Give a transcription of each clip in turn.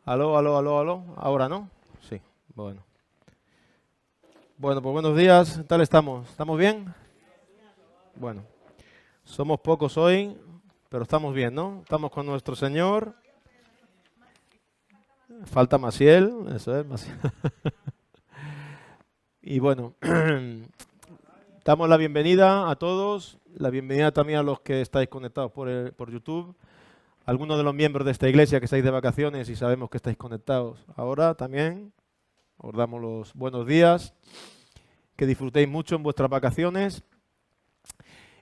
Aló, aló, aló, aló. Ahora no. Sí, bueno. Bueno, pues buenos días. ¿Qué tal estamos? ¿Estamos bien? Bueno, somos pocos hoy, pero estamos bien, ¿no? Estamos con nuestro Señor. Falta Maciel, eso es, Maciel. Y bueno, damos la bienvenida a todos, la bienvenida también a los que estáis conectados por YouTube. Algunos de los miembros de esta iglesia que estáis de vacaciones y sabemos que estáis conectados ahora también. Os damos los buenos días. Que disfrutéis mucho en vuestras vacaciones.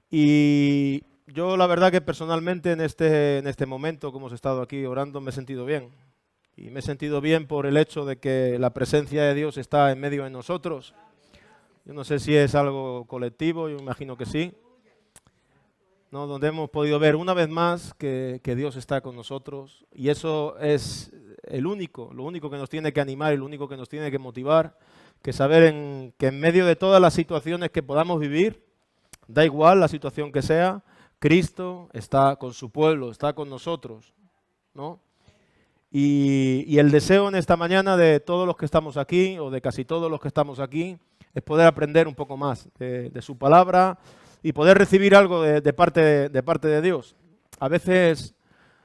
Y yo la verdad que personalmente en este momento, como hemos estado aquí orando, me he sentido bien. Y me he sentido bien por el hecho de que la presencia de Dios está en medio de nosotros. Yo no sé si es algo colectivo, yo imagino que sí. ¿No? Donde hemos podido ver una vez más que Dios está con nosotros. Y eso es lo único que nos tiene que animar y lo único que nos tiene que motivar. Que saber que en medio de todas las situaciones que podamos vivir, da igual la situación que sea, Cristo está con su pueblo, está con nosotros, ¿no? Y el deseo en esta mañana de todos los que estamos aquí, o de casi todos los que estamos aquí, es poder aprender un poco más de su palabra y poder recibir algo de parte de Dios. A veces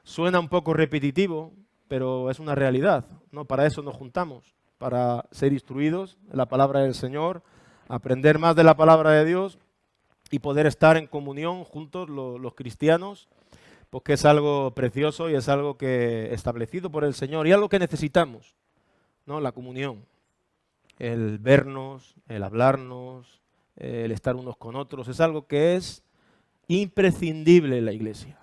suena un poco repetitivo, pero es una realidad, ¿no? Para eso nos juntamos, para ser instruidos en la palabra del Señor, aprender más de la palabra de Dios y poder estar en comunión juntos los cristianos, porque es algo precioso y es algo que establecido por el Señor y algo que necesitamos, ¿no? La comunión, el vernos, el hablarnos, el estar unos con otros, es algo que es imprescindible en la iglesia.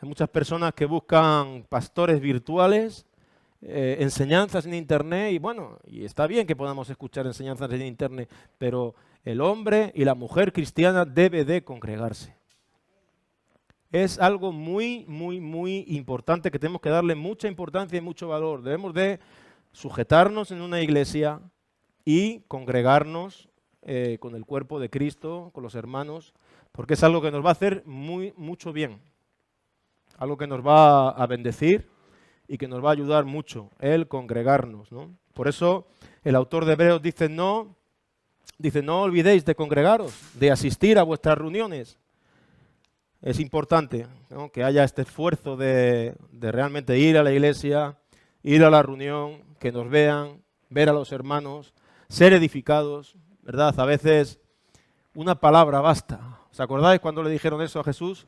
Hay muchas personas que buscan pastores virtuales, enseñanzas en internet y bueno, y está bien que podamos escuchar enseñanzas en internet, pero el hombre y la mujer cristiana debe de congregarse. Es algo muy, muy, muy importante que tenemos que darle mucha importancia y mucho valor. Debemos de sujetarnos en una iglesia y congregarnos con el cuerpo de Cristo, con los hermanos, porque es algo que nos va a hacer mucho bien. Algo que nos va a bendecir y que nos va a ayudar mucho el congregarnos, ¿no? Por eso el autor de Hebreos dice, no olvidéis de congregaros, de asistir a vuestras reuniones. Es importante, ¿no? Que haya este esfuerzo de realmente ir a la iglesia, ir a la reunión, que nos vean, ver a los hermanos, ser edificados, ¿verdad? A veces una palabra basta. ¿Os acordáis cuando le dijeron eso a Jesús?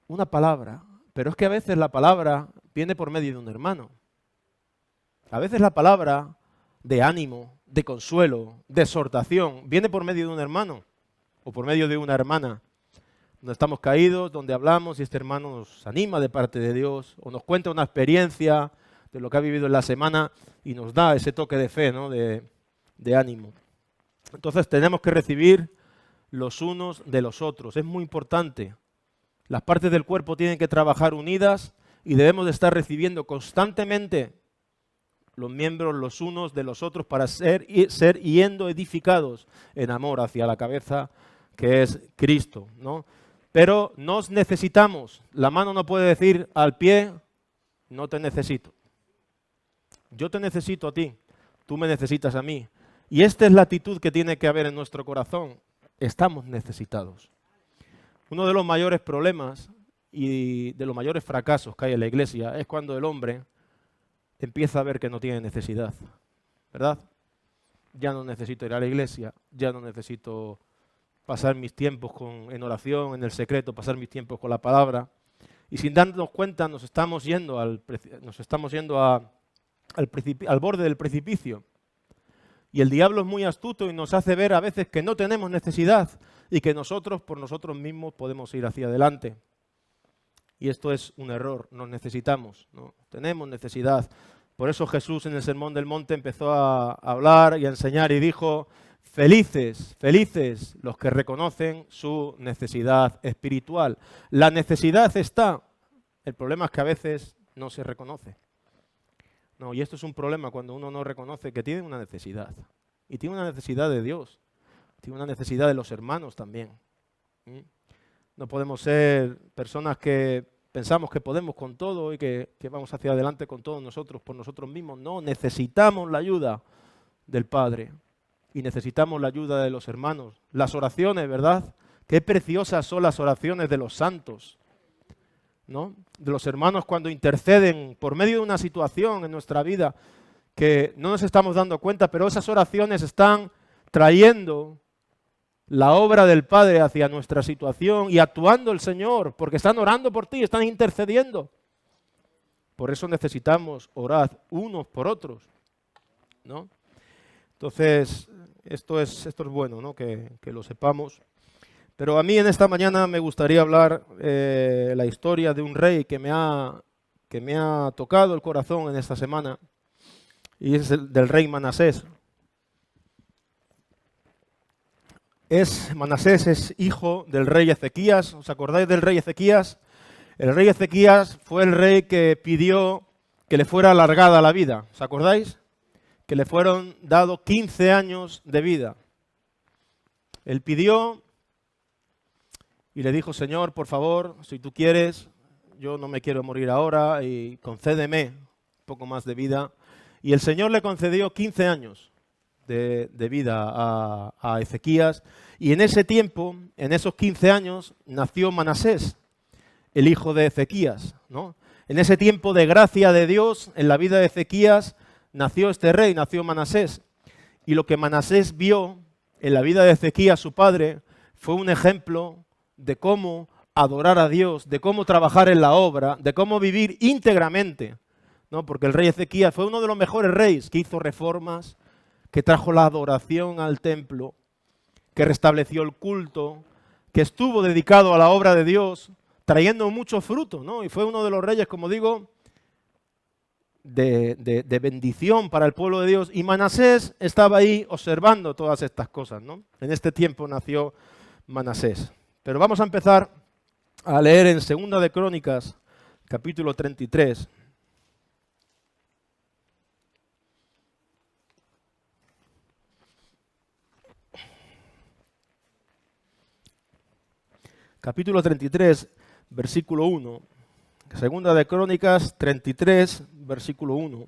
Una palabra. Pero es que a veces la palabra viene por medio de un hermano. A veces la palabra de ánimo, de consuelo, de exhortación, viene por medio de un hermano o por medio de una hermana. Donde estamos caídos, donde hablamos y este hermano nos anima de parte de Dios o nos cuenta una experiencia de lo que ha vivido en la semana y nos da ese toque de fe, ¿no? de ánimo. Entonces tenemos que recibir los unos de los otros. Es muy importante. Las partes del cuerpo tienen que trabajar unidas y debemos de estar recibiendo constantemente los miembros los unos de los otros para ser yendo edificados en amor hacia la cabeza que es Cristo, ¿no? Pero nos necesitamos. La mano no puede decir al pie, no te necesito. Yo te necesito a ti, tú me necesitas a mí. Y esta es la actitud que tiene que haber en nuestro corazón. Estamos necesitados. Uno de los mayores problemas y de los mayores fracasos que hay en la iglesia es cuando el hombre empieza a ver que no tiene necesidad, ¿verdad? Ya no necesito ir a la iglesia, ya no necesito pasar mis tiempos en oración, en el secreto, pasar mis tiempos con la palabra. Y sin darnos cuenta nos estamos yendo al borde del precipicio. Y el diablo es muy astuto y nos hace ver a veces que no tenemos necesidad y que nosotros por nosotros mismos podemos ir hacia adelante. Y esto es un error, nos necesitamos, ¿no? Tenemos necesidad. Por eso Jesús en el Sermón del Monte empezó a hablar y a enseñar y dijo, felices, felices los que reconocen su necesidad espiritual. La necesidad está, el problema es que a veces no se reconoce. No, y esto es un problema cuando uno no reconoce que tiene una necesidad. Y tiene una necesidad de Dios, tiene una necesidad de los hermanos también. No podemos ser personas que pensamos que podemos con todo y que vamos hacia adelante con todos nosotros, por nosotros mismos. No, necesitamos la ayuda del Padre y necesitamos la ayuda de los hermanos. Las oraciones, ¿verdad? Qué preciosas son las oraciones de los santos, ¿no? De los hermanos cuando interceden por medio de una situación en nuestra vida que no nos estamos dando cuenta, pero esas oraciones están trayendo la obra del Padre hacia nuestra situación y actuando el Señor, porque están orando por ti, están intercediendo. Por eso necesitamos orar unos por otros, ¿no? Entonces, esto es bueno, ¿no? Que lo sepamos. Pero a mí en esta mañana me gustaría hablar la historia de un rey que me ha tocado el corazón en esta semana, y es el del rey Manasés. Manasés es hijo del rey Ezequías. ¿Os acordáis del rey Ezequías? El rey Ezequías fue el rey que pidió que le fuera alargada la vida. ¿Os acordáis? Que le fueron dados 15 años de vida. Él pidió y le dijo: Señor, por favor, si tú quieres, yo no me quiero morir ahora y concédeme un poco más de vida. Y el Señor le concedió 15 años de vida a Ezequías, y en ese tiempo, en esos 15 años, nació Manasés, el hijo de Ezequías, ¿no? En ese tiempo de gracia de Dios en la vida de Ezequías nació este rey, nació Manasés, y lo que Manasés vio en la vida de Ezequías, su padre, fue un ejemplo de cómo adorar a Dios, de cómo trabajar en la obra, de cómo vivir íntegramente, ¿no? Porque el rey Ezequías fue uno de los mejores reyes que hizo reformas, que trajo la adoración al templo, que restableció el culto, que estuvo dedicado a la obra de Dios, trayendo mucho fruto, ¿no? Y fue uno de los reyes, como digo, de bendición para el pueblo de Dios. Y Manasés estaba ahí observando todas estas cosas, ¿no? En este tiempo nació Manasés. Pero vamos a empezar a leer en 2 de Crónicas, capítulo 33. Capítulo 33, versículo 1. Segunda de Crónicas 33, versículo 1.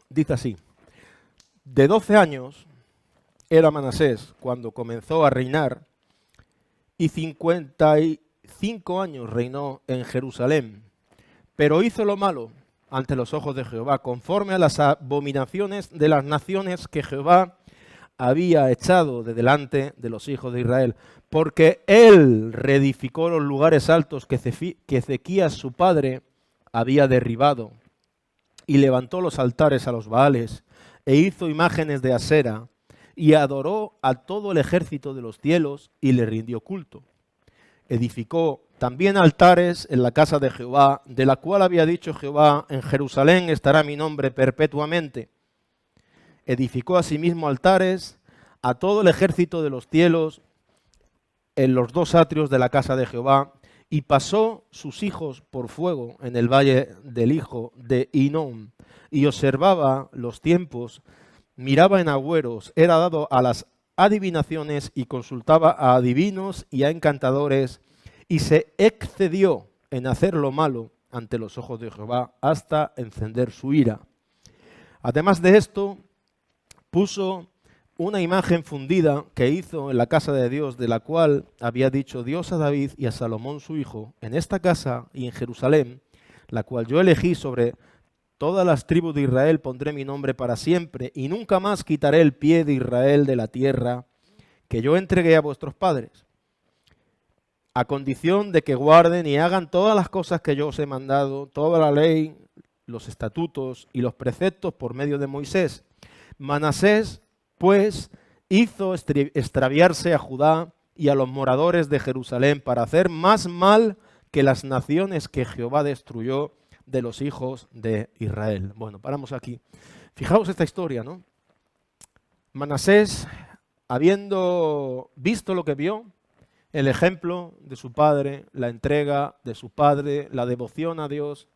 Dice así: de 12 años era Manasés cuando comenzó a reinar, y 55 años reinó en Jerusalén. Pero hizo lo malo ante los ojos de Jehová, conforme a las abominaciones de las naciones que Jehová había echado de delante de los hijos de Israel, porque él reedificó los lugares altos que Ezequías su padre había derribado, y levantó los altares a los Baales, e hizo imágenes de Asera, y adoró a todo el ejército de los cielos, y le rindió culto. Edificó también altares en la casa de Jehová, de la cual había dicho Jehová: en Jerusalén estará mi nombre perpetuamente. Edificó asimismo altares a todo el ejército de los cielos en los 2 atrios de la casa de Jehová, y pasó sus hijos por fuego en el valle del hijo de Hinnom, y observaba los tiempos, miraba en agüeros, era dado a las adivinaciones y consultaba a adivinos y a encantadores, y se excedió en hacer lo malo ante los ojos de Jehová hasta encender su ira. Además de esto, puso una imagen fundida que hizo en la casa de Dios, de la cual había dicho Dios a David y a Salomón su hijo: en esta casa y en Jerusalén, la cual yo elegí sobre todas las tribus de Israel, pondré mi nombre para siempre, y nunca más quitaré el pie de Israel de la tierra que yo entregué a vuestros padres, a condición de que guarden y hagan todas las cosas que yo os he mandado, toda la ley, los estatutos y los preceptos por medio de Moisés. Manasés, pues, hizo extraviarse a Judá y a los moradores de Jerusalén para hacer más mal que las naciones que Jehová destruyó de los hijos de Israel. Bueno, paramos aquí. Fijaos esta historia, ¿no? Manasés, habiendo visto lo que vio, el ejemplo de su padre, la entrega de su padre, la devoción a Dios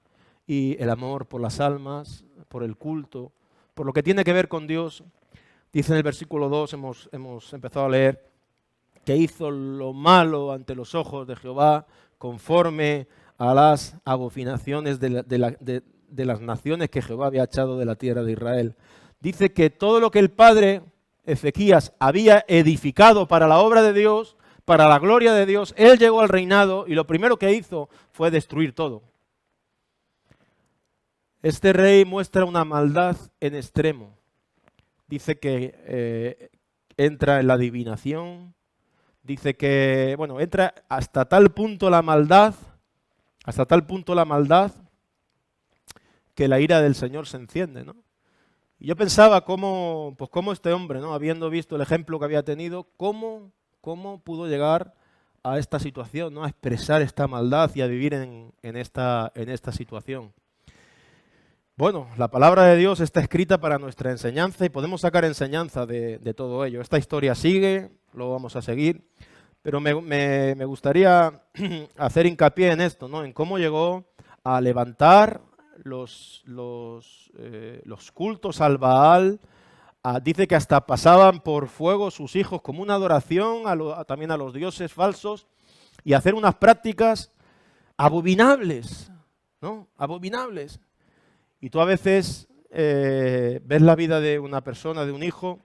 y el amor por las almas, por el culto, por lo que tiene que ver con Dice en el versículo 2, hemos empezado a leer, que hizo lo malo ante los ojos de Jehová, conforme a las abominaciones de las naciones que Jehová había echado de la tierra de Israel. Dice que todo lo que el padre Ezequías había edificado para la obra de Dios, para la gloria de Dios, él llegó al reinado y lo primero que hizo fue destruir todo. Este rey muestra una maldad en extremo. Dice que entra en la adivinación, dice que, bueno, entra hasta tal punto la maldad, que la ira del Señor se enciende, ¿no? Y yo pensaba cómo este hombre, ¿no?, habiendo visto el ejemplo que había tenido, cómo pudo llegar a esta situación, ¿no?, a expresar esta maldad y a vivir en esta situación. Bueno, la palabra de Dios está escrita para nuestra enseñanza y podemos sacar enseñanza de todo ello. Esta historia sigue, lo vamos a seguir, pero me gustaría hacer hincapié en esto, ¿no?, en cómo llegó a levantar los cultos al Baal. Dice que hasta pasaban por fuego sus hijos como una adoración también a los dioses falsos y hacer unas prácticas abominables, ¿no?, abominables. Y tú a veces ves la vida de una persona, de un hijo,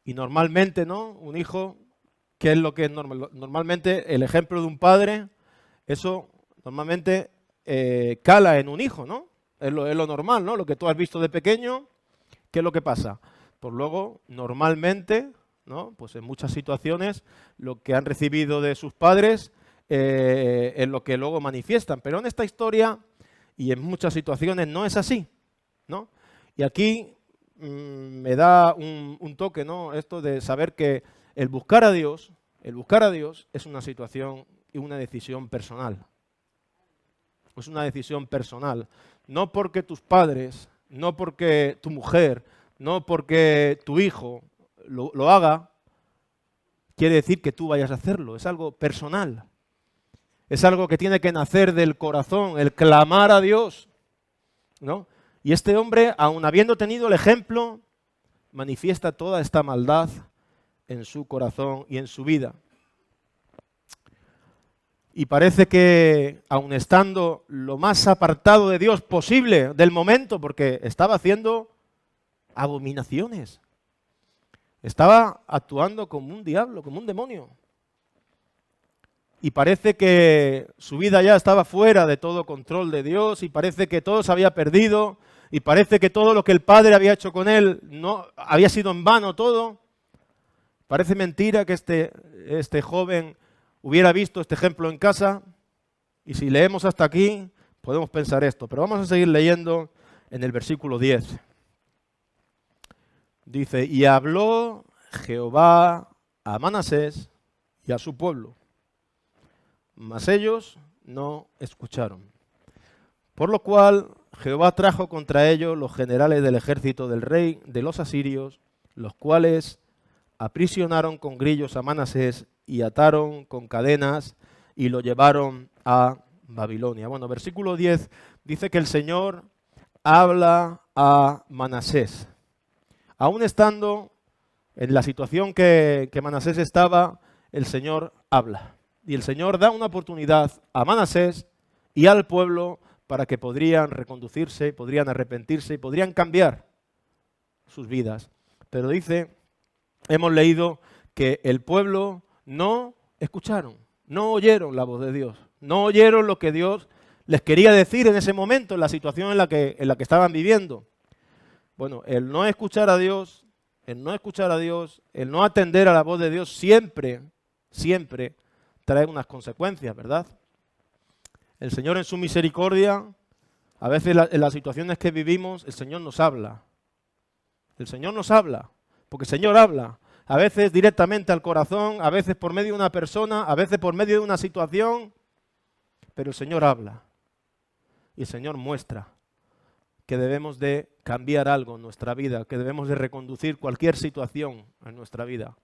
y normalmente, ¿no?, un hijo, ¿qué es lo que es normal? Normalmente el ejemplo de un padre, eso normalmente cala en un hijo, ¿no? Es lo normal, ¿no? Lo que tú has visto de pequeño, ¿qué es lo que pasa? Pues luego, normalmente, ¿no?, pues en muchas situaciones, lo que han recibido de sus padres es lo que luego manifiestan. Pero en esta historia y en muchas situaciones no es así, ¿no? Y aquí me da un toque, ¿no?, esto de saber que el buscar a Dios es una situación y una decisión personal. Es una decisión personal. No porque tus padres, no porque tu mujer, no porque tu hijo lo haga, quiere decir que tú vayas a hacerlo. Es algo personal. Es algo que tiene que nacer del corazón, el clamar a Dios, ¿no? Y este hombre, aun habiendo tenido el ejemplo, manifiesta toda esta maldad en su corazón y en su vida. Y parece que, aun estando lo más apartado de Dios posible del momento, porque estaba haciendo abominaciones, estaba actuando como un diablo, como un demonio. Y parece que su vida ya estaba fuera de todo control de Dios, y parece que todo se había perdido, y parece que todo lo que el Padre había hecho con él no había sido en vano todo. Parece mentira que este joven hubiera visto este ejemplo en casa, y si leemos hasta aquí podemos pensar esto. Pero vamos a seguir leyendo en el versículo 10. Dice, y habló Jehová a Manasés y a su pueblo, mas ellos no escucharon. Por lo cual Jehová trajo contra ellos los generales del ejército del rey de los asirios, los cuales aprisionaron con grillos a Manasés y ataron con cadenas y lo llevaron a Babilonia. Bueno, versículo 10 dice que el Señor habla a Manasés. Aún estando en la situación que Manasés estaba, el Señor habla. Y el Señor da una oportunidad a Manasés y al pueblo para que podrían reconducirse, podrían arrepentirse y podrían cambiar sus vidas. Pero dice, hemos leído que el pueblo no escucharon, no oyeron la voz de Dios, no oyeron lo que Dios les quería decir en ese momento, en la situación en la que estaban viviendo. Bueno, el no escuchar a Dios, el no atender a la voz de Dios siempre trae unas consecuencias, ¿verdad? El Señor en su misericordia, a veces en las situaciones que vivimos, el Señor nos habla. El Señor nos habla, porque el Señor habla. A veces directamente al corazón, a veces por medio de una persona, a veces por medio de una situación, pero el Señor habla. Y el Señor muestra que debemos de cambiar algo en nuestra vida, que debemos de reconducir cualquier situación en nuestra vida.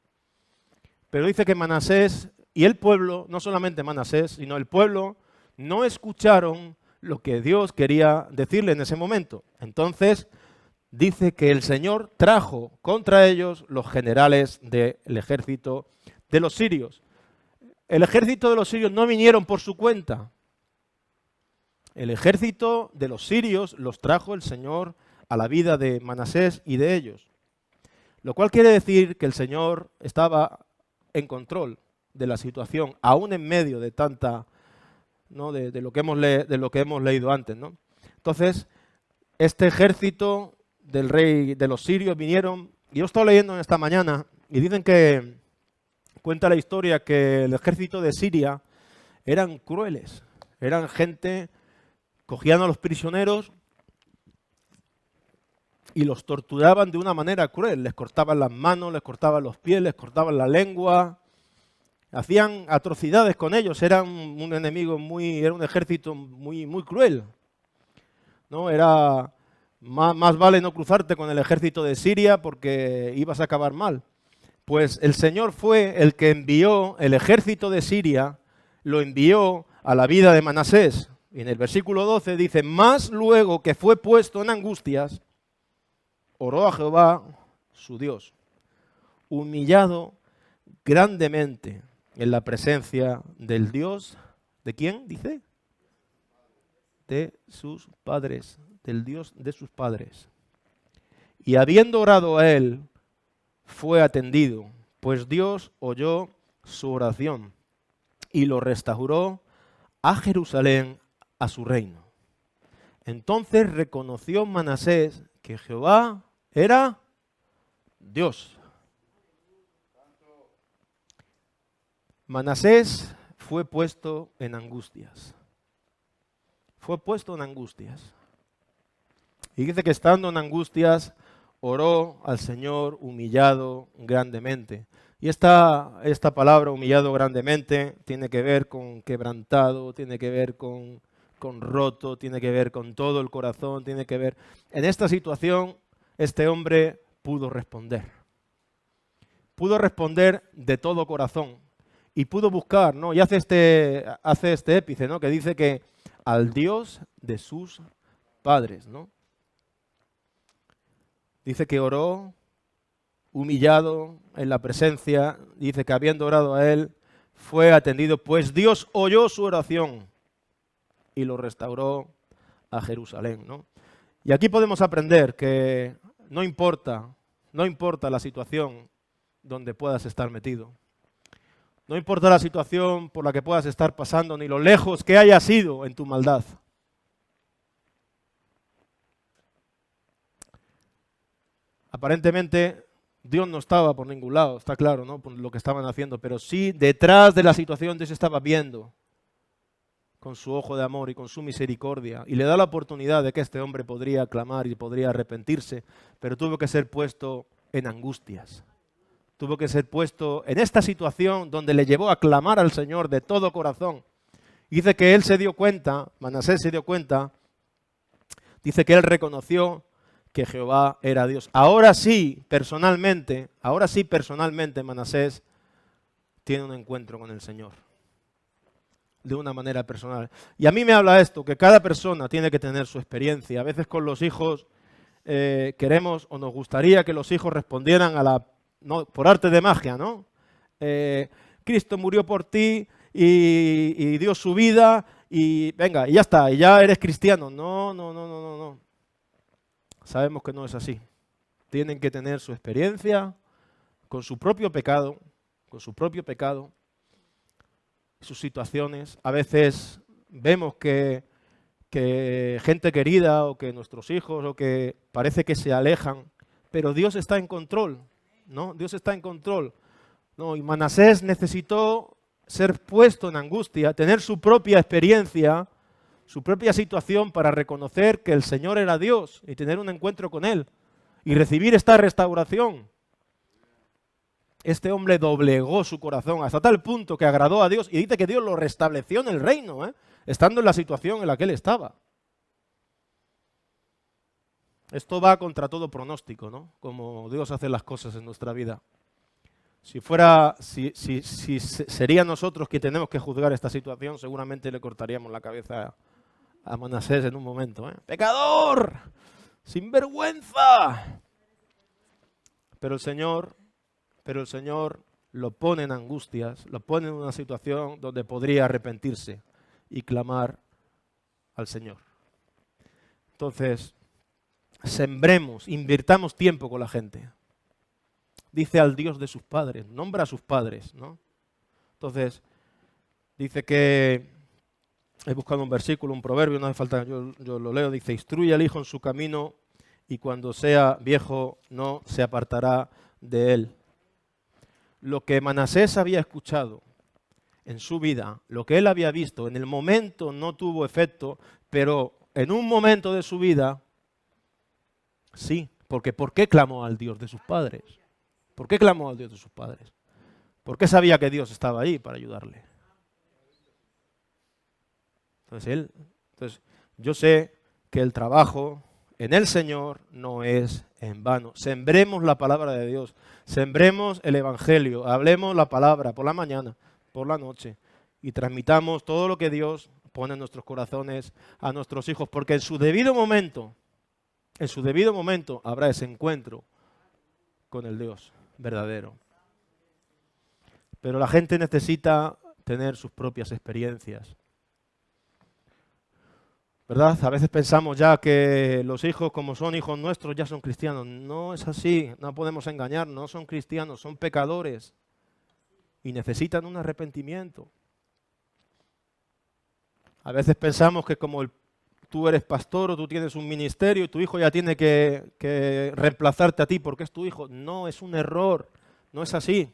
Pero dice que Manasés y el pueblo, no solamente Manasés, sino el pueblo, no escucharon lo que Dios quería decirle en ese momento. Entonces, dice que el Señor trajo contra ellos los generales del ejército de los sirios. El ejército de los sirios no vinieron por su cuenta. El ejército de los sirios los trajo el Señor a la vida de Manasés y de ellos. Lo cual quiere decir que el Señor estaba en control de la situación, aún en medio de tanta, ¿no? de lo que hemos leído antes, ¿no? Entonces, este ejército del rey de los sirios vinieron, y yo estaba leyendo esta mañana, y dicen que, cuenta la historia que el ejército de Siria eran crueles, eran gente, cogían a los prisioneros y los torturaban de una manera cruel, les cortaban las manos, les cortaban los pies, les cortaban la lengua, hacían atrocidades con ellos, eran un enemigo era un ejército muy cruel, ¿no? Era más vale no cruzarte con el ejército de Siria porque ibas a acabar mal. Pues el Señor fue el que envió el ejército de Siria, lo envió a la vida de Manasés. Y en el versículo 12 dice, más luego que fue puesto en angustias, oró a Jehová, su Dios, humillado grandemente en la presencia del Dios, ¿de quién? Dice, de sus padres, del Dios de sus padres. Y habiendo orado a él, fue atendido, pues Dios oyó su oración y lo restauró a Jerusalén, a su reino. Entonces reconoció Manasés que Jehová era Dios. Manasés fue puesto en angustias. Fue puesto en angustias. Y dice que estando en angustias, oró al Señor humillado grandemente. Y esta palabra humillado grandemente tiene que ver con quebrantado, tiene que ver con roto, tiene que ver con todo el corazón, tiene que ver... En esta situación, este hombre pudo responder. Pudo responder de todo corazón. Y pudo buscar, ¿no? Y hace este épice, ¿no? Que dice que al Dios de sus padres, ¿no? Dice que oró humillado en la presencia, dice que habiendo orado a él, fue atendido, pues Dios oyó su oración y lo restauró a Jerusalén, ¿no? Y aquí podemos aprender que no importa la situación donde puedas estar metido. No importa la situación por la que puedas estar pasando, ni lo lejos que hayas ido en tu maldad. Aparentemente, Dios no estaba por ningún lado, está claro, ¿no? Por lo que estaban haciendo, pero sí, detrás de la situación Dios estaba viendo con su ojo de amor y con su misericordia. Y le da la oportunidad de que este hombre podría clamar y podría arrepentirse, pero tuvo que ser puesto en angustias. Tuvo que ser puesto en esta situación donde le llevó a clamar al Señor de todo corazón. Y dice que él se dio cuenta, Manasés se dio cuenta, dice que él reconoció que Jehová era Dios. Ahora sí, personalmente, Manasés tiene un encuentro con el Señor. De una manera personal. Y a mí me habla esto, que cada persona tiene que tener su experiencia. A veces con los hijos queremos o nos gustaría que los hijos respondieran no, por arte de magia, ¿no? Cristo murió por ti y dio su vida y venga, y ya está, y ya eres cristiano. No. Sabemos que no es así. Tienen que tener su experiencia con su propio pecado, sus situaciones. A veces vemos que gente querida o que nuestros hijos o que parece que se alejan, pero Dios está en control, ¿no? Dios está en control, ¿no? Y Manasés necesitó ser puesto en angustia, tener su propia experiencia, su propia situación para reconocer que el Señor era Dios y tener un encuentro con Él y recibir esta restauración. Este hombre doblegó su corazón hasta tal punto que agradó a Dios y dice que Dios lo restableció en el reino, estando en la situación en la que él estaba. Esto va contra todo pronóstico, ¿no? Como Dios hace las cosas en nuestra vida. Si sería nosotros quien tenemos que juzgar esta situación, seguramente le cortaríamos la cabeza a Manasés en un momento, ¿eh? ¡Pecador! ¡Sinvergüenza! Pero el Señor lo pone en angustias, lo pone en una situación donde podría arrepentirse y clamar al Señor. Entonces, sembremos, invirtamos tiempo con la gente. Dice al Dios de sus padres, nombra a sus padres, ¿no? Entonces, dice que, he buscado un versículo, un proverbio, no hace falta, yo lo leo, dice, instruye al hijo en su camino y cuando sea viejo no se apartará de él. Lo que Manasés había escuchado en su vida, lo que él había visto, en el momento no tuvo efecto, pero en un momento de su vida, sí, porque ¿por qué clamó al Dios de sus padres? ¿Por qué clamó al Dios de sus padres? Porque sabía que Dios estaba ahí para ayudarle. Entonces, yo sé que el trabajo en el Señor no es en vano. Sembremos la palabra de Dios, sembremos el Evangelio, hablemos la palabra por la mañana, por la noche y transmitamos todo lo que Dios pone en nuestros corazones a nuestros hijos, porque en su debido momento habrá ese encuentro con el Dios verdadero. Pero la gente necesita tener sus propias experiencias. ¿Verdad? A veces pensamos ya que los hijos, como son hijos nuestros, ya son cristianos. No es así, no podemos engañar, no son cristianos, son pecadores y necesitan un arrepentimiento. A veces pensamos que como tú eres pastor o tú tienes un ministerio y tu hijo ya tiene que reemplazarte a ti porque es tu hijo. No, es un error, no es así.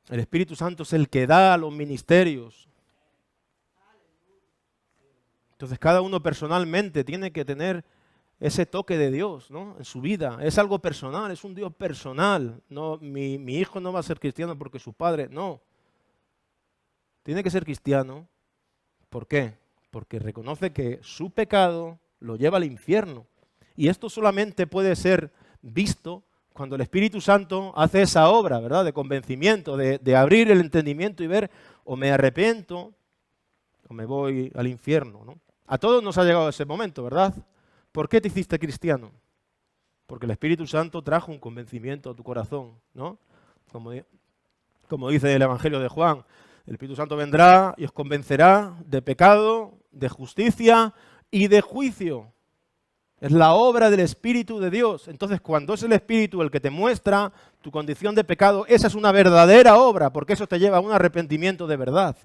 El Espíritu Santo es el que da los ministerios. Entonces cada uno personalmente tiene que tener ese toque de Dios, ¿no? En su vida. Es algo personal, es un Dios personal. No, mi hijo no va a ser cristiano porque su padre, no. Tiene que ser cristiano. ¿Por qué? Porque reconoce que su pecado lo lleva al infierno. Y esto solamente puede ser visto cuando el Espíritu Santo hace esa obra, ¿verdad? De convencimiento, de abrir el entendimiento y ver o me arrepiento o me voy al infierno, ¿no? A todos nos ha llegado ese momento, ¿verdad? ¿Por qué te hiciste cristiano? Porque el Espíritu Santo trajo un convencimiento a tu corazón, ¿no? Como dice el Evangelio de Juan, el Espíritu Santo vendrá y os convencerá de pecado, de justicia y de juicio. Es la obra del Espíritu de Dios. Entonces, cuando es el Espíritu el que te muestra tu condición de pecado, esa es una verdadera obra, porque eso te lleva a un arrepentimiento de verdad.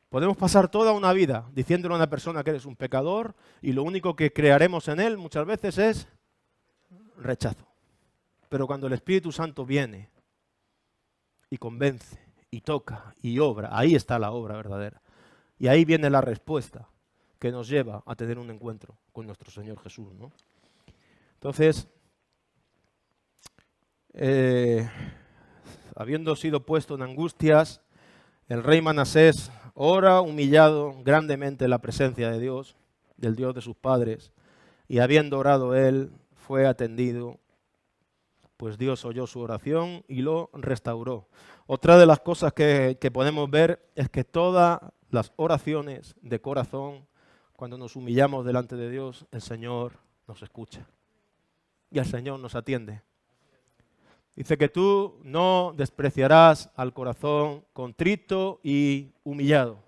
Podemos pasar toda una vida diciéndole a una persona que eres un pecador y lo único que crearemos en él muchas veces es rechazo. Pero cuando el Espíritu Santo viene y convence y toca y obra, ahí está la obra verdadera. Y ahí viene la respuesta que nos lleva a tener un encuentro con nuestro Señor Jesús, ¿no? Entonces, habiendo sido puesto en angustias, el rey Manasés ora humillado grandemente en la presencia de Dios, del Dios de sus padres, y habiendo orado él, fue atendido, pues Dios oyó su oración y lo restauró. Otra de las cosas que podemos ver es que todas las oraciones de corazón, cuando nos humillamos delante de Dios, el Señor nos escucha y el Señor nos atiende. Dice que tú no despreciarás al corazón contrito y humillado.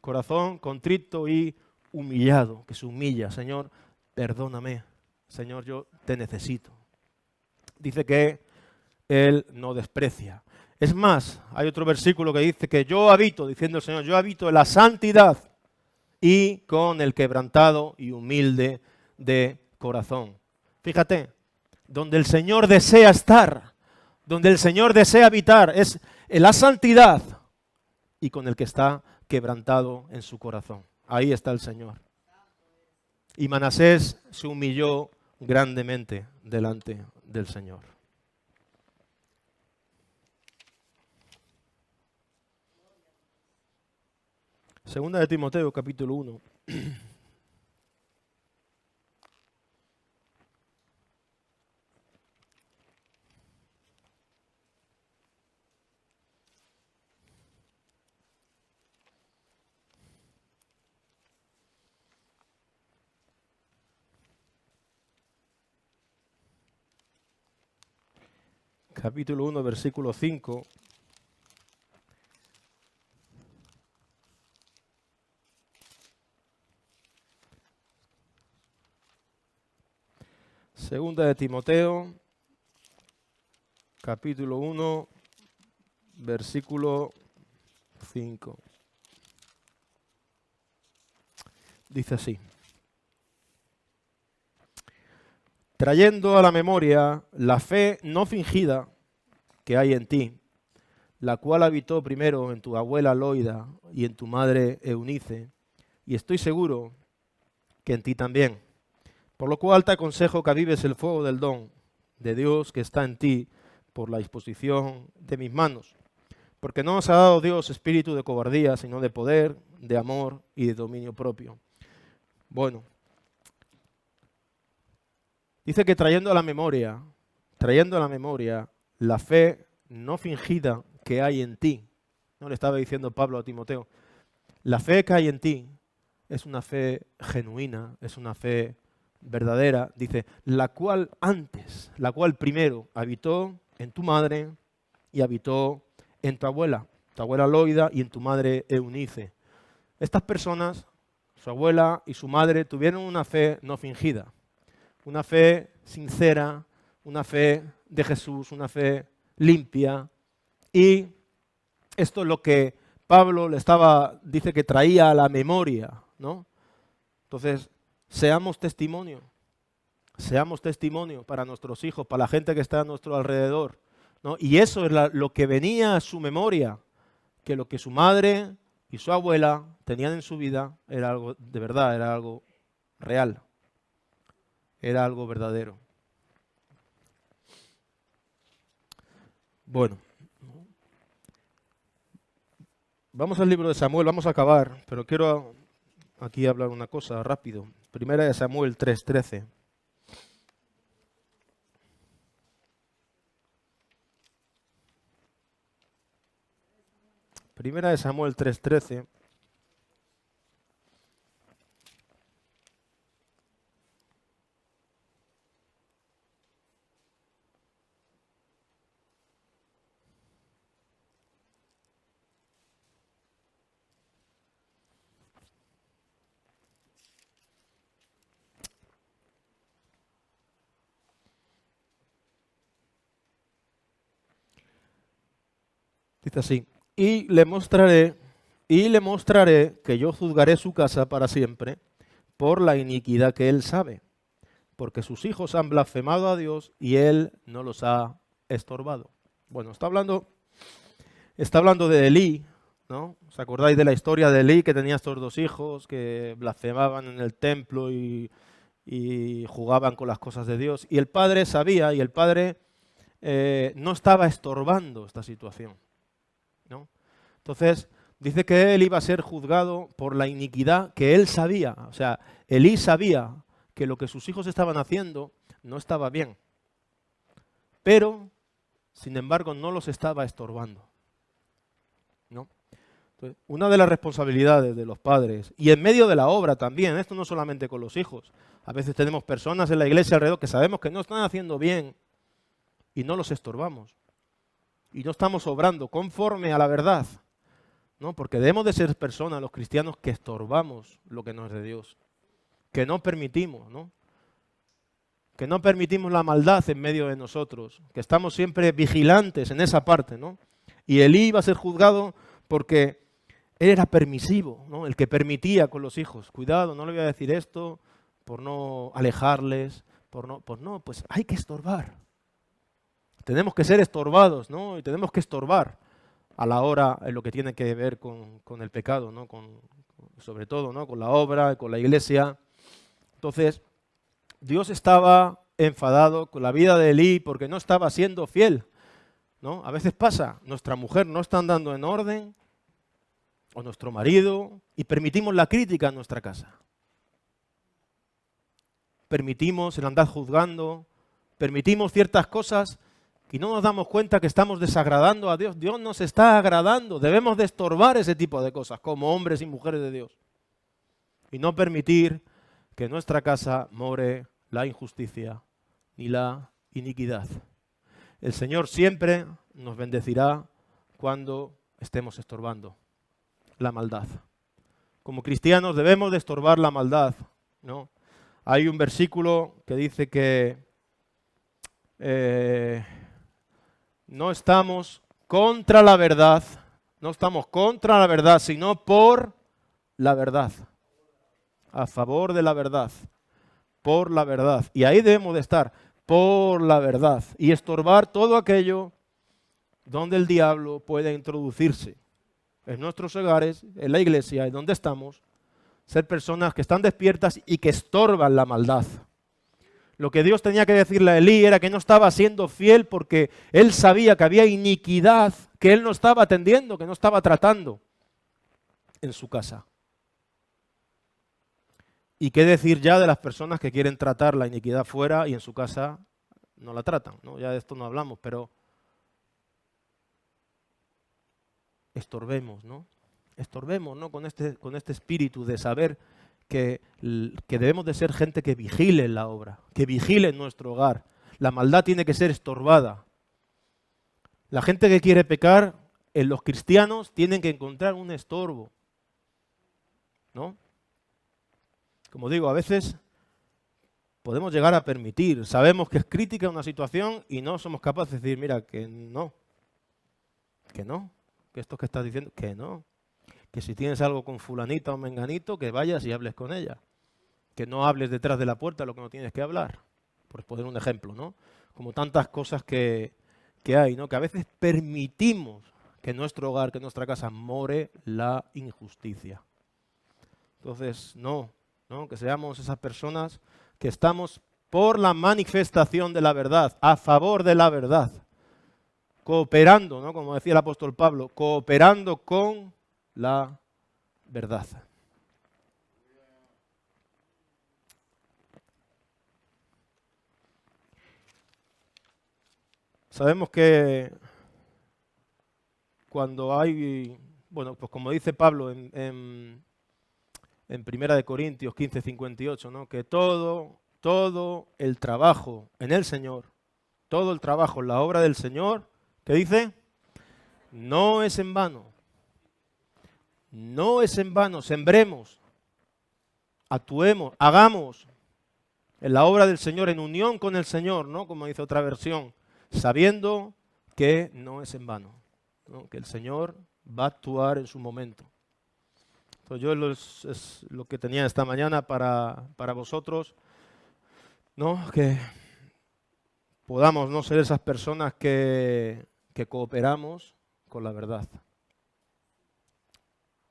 Corazón contrito y humillado, que se humilla. Señor, perdóname. Señor, yo te necesito. Dice que Él no desprecia. Es más, hay otro versículo que dice que yo habito, diciendo el Señor, yo habito en la santidad y con el quebrantado y humilde de corazón. Fíjate, donde el Señor desea estar, donde el Señor desea habitar, es en la santidad y con el que está quebrantado en su corazón. Ahí está el Señor. Y Manasés se humilló grandemente delante del Señor. Segunda de Timoteo, capítulo 1. capítulo 1, versículo 5. Segunda de Timoteo, capítulo 1, versículo 5. Dice así: trayendo a la memoria la fe no fingida que hay en ti, la cual habitó primero en tu abuela Loida y en tu madre Eunice, y estoy seguro que en ti también. Por lo cual te aconsejo que avives el fuego del don de Dios que está en ti por la disposición de mis manos. Porque no nos ha dado Dios espíritu de cobardía, sino de poder, de amor y de dominio propio. Bueno, dice que trayendo a la memoria la fe no fingida que hay en ti. No le estaba diciendo Pablo a Timoteo. La fe que hay en ti es una fe genuina, es una fe verdadera, dice, la cual primero habitó en tu madre y habitó en tu abuela Loida y en tu madre Eunice. Estas personas, su abuela y su madre, tuvieron una fe no fingida, una fe sincera, una fe de Jesús, una fe limpia, y esto es lo que Pablo dice que traía a la memoria, ¿no? Entonces, seamos testimonio para nuestros hijos, para la gente que está a nuestro alrededor, ¿no? Y eso es lo que venía a su memoria, que lo que su madre y su abuela tenían en su vida era algo de verdad, era algo real, era algo verdadero. Bueno, vamos al libro de Samuel, vamos a acabar, pero quiero aquí hablar una cosa rápido. Primera de Samuel 3:13. Primera de Samuel 3:13. Dice así: y le mostraré que yo juzgaré su casa para siempre por la iniquidad que él sabe, porque sus hijos han blasfemado a Dios y él no los ha estorbado. Bueno, está hablando de Elí, ¿no? ¿Os acordáis de la historia de Elí, que tenía estos dos hijos que blasfemaban en el templo y jugaban con las cosas de Dios? Y el padre sabía, y el padre no estaba estorbando esta situación, ¿no? Entonces, dice que él iba a ser juzgado por la iniquidad que él sabía. O sea, Elí sabía que lo que sus hijos estaban haciendo no estaba bien, pero, sin embargo, no los estaba estorbando, ¿no? Entonces, una de las responsabilidades de los padres, y en medio de la obra también, esto no solamente con los hijos, a veces tenemos personas en la iglesia alrededor que sabemos que no están haciendo bien y no los estorbamos, y no estamos obrando conforme a la verdad, ¿no? Porque debemos de ser personas, los cristianos, que estorbamos lo que no es de Dios, que no permitimos, ¿no? Que no permitimos la maldad en medio de nosotros, que estamos siempre vigilantes en esa parte, ¿no? Y Elí iba a ser juzgado porque él era permisivo, ¿no? El que permitía con los hijos. Cuidado, no le voy a decir esto por no alejarles, pues hay que estorbar. Tenemos que ser estorbados, ¿no? Y tenemos que estorbar a la hora en lo que tiene que ver con el pecado, ¿no? Sobre todo, ¿no? Con la obra, con la iglesia. Entonces, Dios estaba enfadado con la vida de Elí porque no estaba siendo fiel, ¿no? A veces pasa, nuestra mujer no está andando en orden, o nuestro marido, y permitimos la crítica en nuestra casa. Permitimos el andar juzgando, permitimos ciertas cosas y no nos damos cuenta que estamos desagradando a Dios. Dios nos está agradando, debemos de estorbar ese tipo de cosas como hombres y mujeres de Dios. Y no permitir que en nuestra casa more la injusticia ni la iniquidad. El Señor siempre nos bendecirá cuando estemos estorbando la maldad. Como cristianos debemos de estorbar la maldad, ¿no? Hay un versículo que dice que no estamos contra la verdad, sino por la verdad, a favor de la verdad, por la verdad. Y ahí debemos de estar, por la verdad, y estorbar todo aquello donde el diablo puede introducirse en nuestros hogares, en la iglesia, en donde estamos, ser personas que están despiertas y que estorban la maldad. Lo que Dios tenía que decirle a Elí era que no estaba siendo fiel porque él sabía que había iniquidad que él no estaba atendiendo, que no estaba tratando en su casa. ¿Y qué decir ya de las personas que quieren tratar la iniquidad fuera y en su casa no la tratan, ¿no? Ya de esto no hablamos, pero estorbemos, ¿no? Estorbemos, ¿no? Con este espíritu de saber que debemos de ser gente que vigile la obra, que vigile nuestro hogar. La maldad tiene que ser estorbada. La gente que quiere pecar, en los cristianos, tienen que encontrar un estorbo, ¿no? Como digo, a veces podemos llegar a permitir, sabemos que es crítica una situación y no somos capaces de decir, mira, que no, que esto que estás diciendo, que no, que si tienes algo con fulanita o menganito, que vayas y hables con ella, que no hables detrás de la puerta lo que no tienes que hablar, por poner un ejemplo, ¿no? Como tantas cosas que hay, ¿no? Que a veces permitimos que en nuestro hogar, que en nuestra casa more la injusticia. Entonces, no, que seamos esas personas que estamos por la manifestación de la verdad, a favor de la verdad, cooperando, ¿no? Como decía el apóstol Pablo, cooperando con la verdad. Sabemos que cuando hay, bueno, pues como dice Pablo en 1 Corintios 15:58, ¿no? Que todo el trabajo en el Señor, todo el trabajo en la obra del Señor, ¿qué dice? No es en vano. No es en vano. Sembremos, actuemos, hagamos en la obra del Señor, en unión con el Señor, ¿no? Como dice otra versión, sabiendo que no es en vano, ¿no? Que el Señor va a actuar en su momento. Entonces yo es lo que tenía esta mañana para vosotros, ¿no? Que podamos no ser esas personas que cooperamos con la verdad,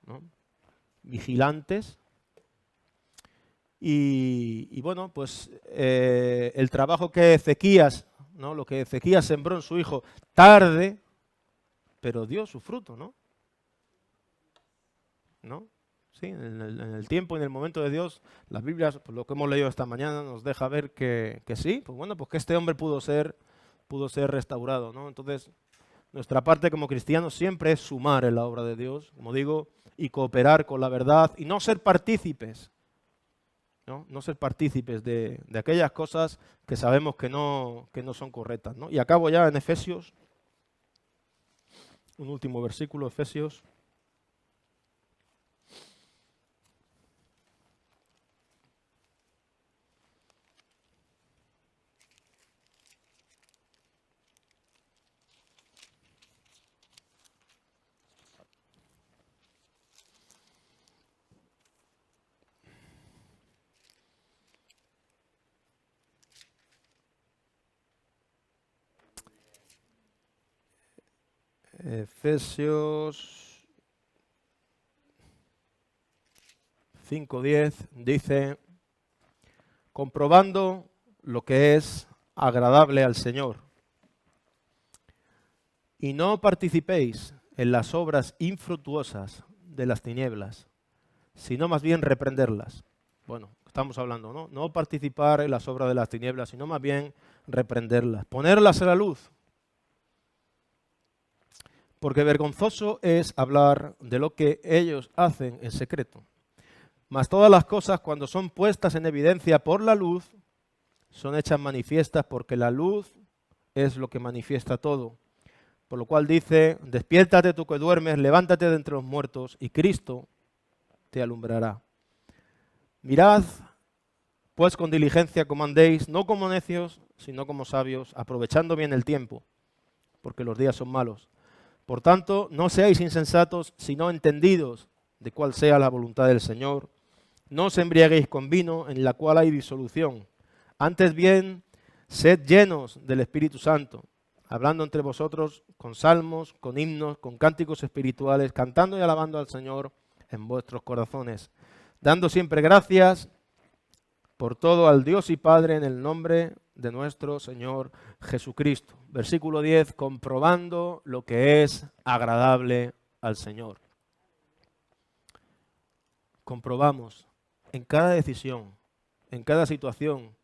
¿no? Vigilantes. Y bueno, pues el trabajo que Ezequías, ¿no? Lo que Ezequías sembró en su hijo tarde, pero dio su fruto, ¿no? ¿No? Sí, en el tiempo y en el momento de Dios, las Biblias, pues lo que hemos leído esta mañana, nos deja ver que sí, pues bueno, pues que este hombre pudo ser restaurado, ¿no? Entonces, nuestra parte como cristianos siempre es sumar en la obra de Dios, como digo, y cooperar con la verdad y no ser partícipes, ¿no? No ser partícipes de aquellas cosas que sabemos que no son correctas, ¿no? Y acabo ya en Efesios, un último versículo, Efesios. Efesios 5:10 dice, comprobando lo que es agradable al Señor, y no participéis en las obras infructuosas de las tinieblas, sino más bien reprenderlas. Bueno, estamos hablando, ¿no? No participar en las obras de las tinieblas, sino más bien reprenderlas, ponerlas a la luz. Porque vergonzoso es hablar de lo que ellos hacen en secreto. Mas todas las cosas, cuando son puestas en evidencia por la luz, son hechas manifiestas porque la luz es lo que manifiesta todo. Por lo cual dice, despiértate tú que duermes, levántate de entre los muertos y Cristo te alumbrará. Mirad, pues con diligencia como andéis, no como necios, sino como sabios, aprovechando bien el tiempo, porque los días son malos. Por tanto, no seáis insensatos, sino entendidos de cuál sea la voluntad del Señor. No os embriaguéis con vino, en la cual hay disolución. Antes bien, sed llenos del Espíritu Santo, hablando entre vosotros con salmos, con himnos, con cánticos espirituales, cantando y alabando al Señor en vuestros corazones, dando siempre gracias por todo al Dios y Padre en el nombre de nuestro Señor Jesucristo. Versículo 10, comprobando lo que es agradable al Señor. Comprobamos en cada decisión, en cada situación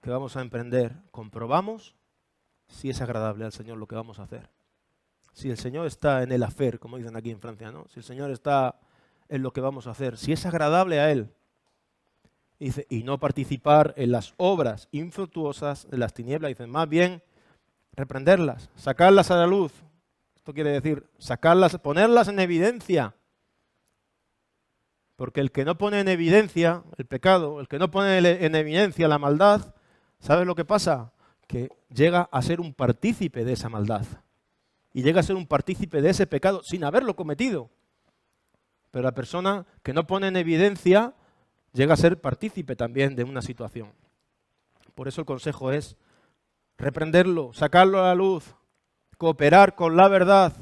que vamos a emprender, comprobamos si es agradable al Señor lo que vamos a hacer. Si el Señor está en el hacer, como dicen aquí en Francia, ¿no? Si el Señor está en lo que vamos a hacer, si es agradable a Él. Dice, y no participar en las obras infructuosas de las tinieblas. Dice, más bien reprenderlas, sacarlas a la luz. Esto quiere decir, sacarlas, ponerlas en evidencia. Porque el que no pone en evidencia el pecado, el que no pone en evidencia la maldad, ¿sabes lo que pasa? Que llega a ser un partícipe de esa maldad. Y llega a ser un partícipe de ese pecado sin haberlo cometido. Pero la persona que no pone en evidencia llega a ser partícipe también de una situación. Por eso el consejo es reprenderlo, sacarlo a la luz, cooperar con la verdad.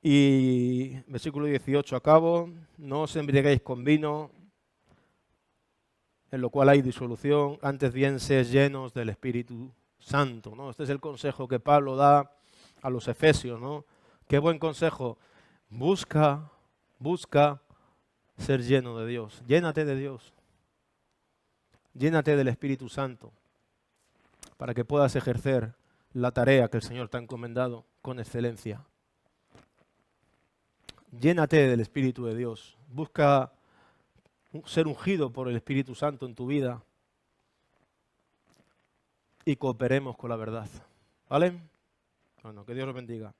Y versículo 18, acabo, no os embriaguéis con vino, en lo cual hay disolución, antes bien sed llenos del Espíritu Santo, ¿no? Este es el consejo que Pablo da a los efesios, ¿no? Qué buen consejo. Busca ser lleno de Dios. Llénate de Dios. Llénate del Espíritu Santo para que puedas ejercer la tarea que el Señor te ha encomendado con excelencia. Llénate del Espíritu de Dios. Busca ser ungido por el Espíritu Santo en tu vida y cooperemos con la verdad. ¿Vale? Bueno, que Dios los bendiga.